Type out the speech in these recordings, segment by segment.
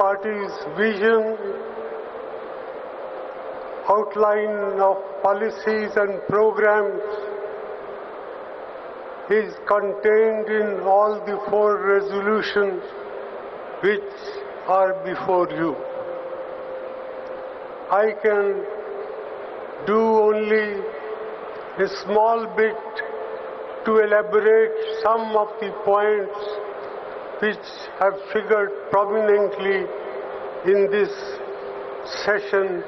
party's vision, outline of policies and programs is contained in all the 4 resolutions which are before you. I can do only a small bit to elaborate some of the points which have figured prominently in this session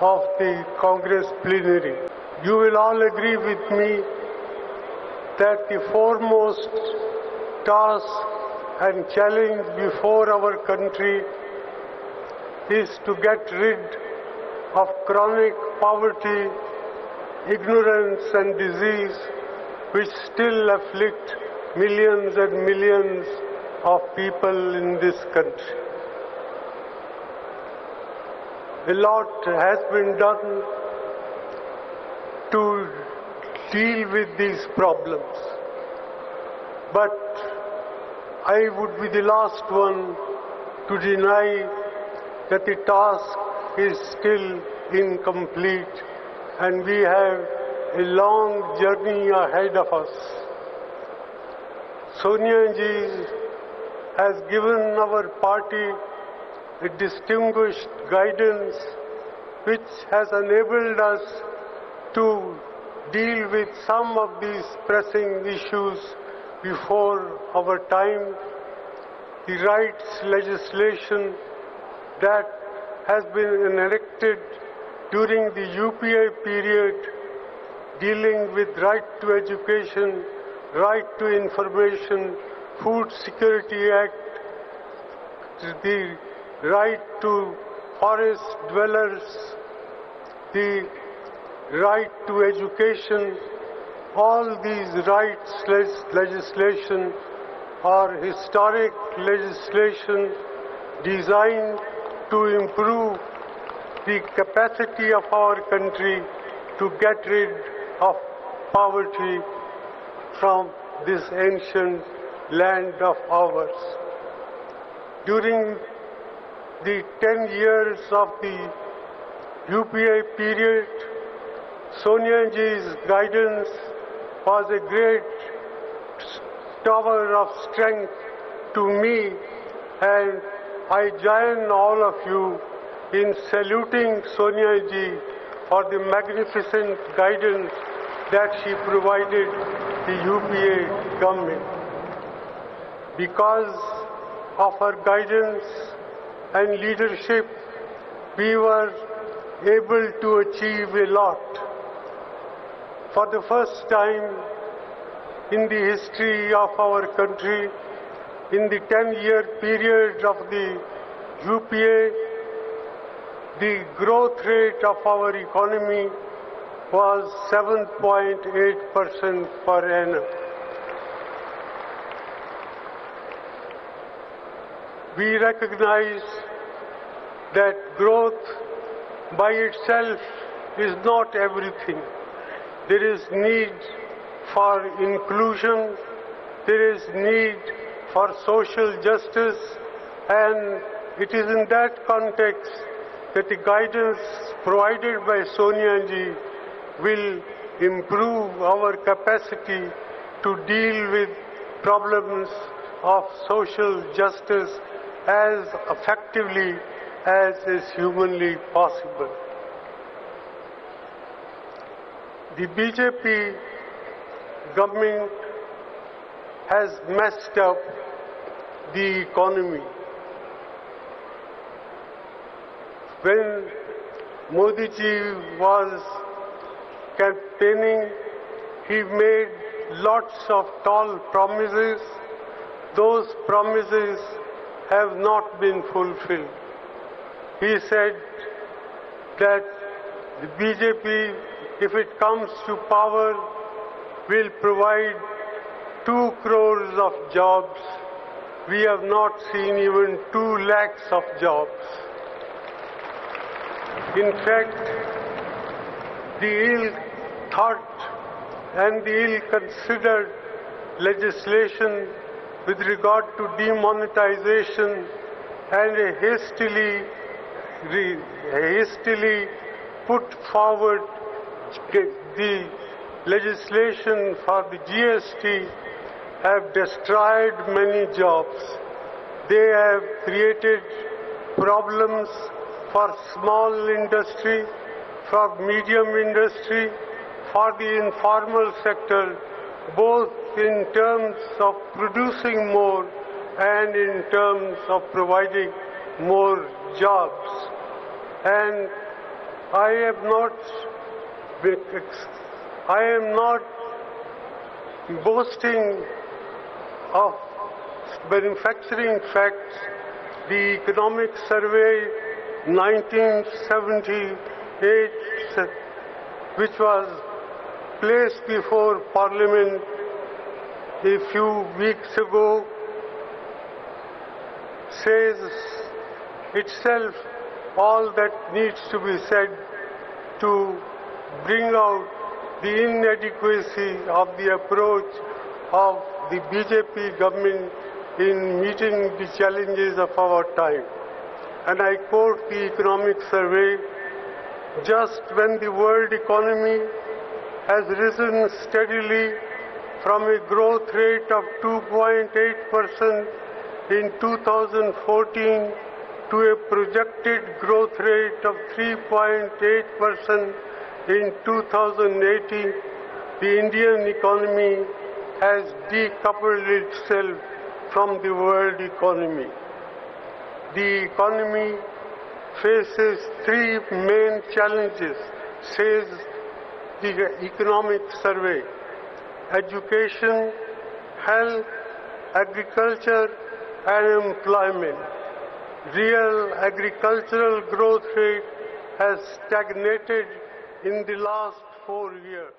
of the Congress plenary. You will all agree with me that the foremost task and challenge before our country is to get rid of chronic poverty, ignorance and disease which still afflict millions and millions of people in this country. A lot has been done to deal with these problems, but I would be the last one to deny that the task is still incomplete and we have a long journey ahead of us. Sonia ji has given our party a distinguished guidance which has enabled us to deal with some of these pressing issues before our time. The rights legislation that has been enacted during the UPA period, dealing with right to education, right to information, Food Security Act, the right to forest dwellers, the right to education, all these rights legislation are historic legislation designed to improve the capacity of our country to get rid of poverty from this ancient land of ours. During the 10 years of the UPA period, Sonia ji's guidance was a great tower of strength to me, and I join all of you in saluting Sonia ji for the magnificent guidance that she provided the UPA government. Because of her guidance and leadership, we were able to achieve a lot. For the first time in the history of our country, in the 10-year period of the UPA, the growth rate of our economy was 7.8% per annum. We recognize that growth by itself is not everything. There is need for inclusion, there is need for social justice, and it is in that context that the guidance provided by Sonia ji will improve our capacity to deal with problems of social justice as effectively as is humanly possible. The BJP government has messed up the economy. When Modi ji was campaigning, he made lots of tall promises. Those promises have not been fulfilled. He said that the BJP, if it comes to power, will provide 2 crores of jobs. We have not seen even 2 lakhs of jobs. In fact, the ill-thought and the ill-considered legislation with regard to demonetization and hastily put forward the legislation for the GST have destroyed many jobs. They have created problems for small industry, for medium industry, for the informal sector, both in terms of producing more and in terms of providing more jobs. And I am not boasting of manufacturing facts. The Economic Survey 1978, which was placed before Parliament a few weeks ago, says itself all that needs to be said to bring out the inadequacy of the approach of the BJP government in meeting the challenges of our time. And I quote the Economic Survey: just when the world economy has risen steadily from a growth rate of 2.8% in 2014 to a projected growth rate of 3.8% in 2018, the Indian economy has decoupled itself from the world economy. The economy faces three main challenges, says the Economic Survey: education, health, agriculture, and employment. Real agricultural growth rate has stagnated in the last 4 years.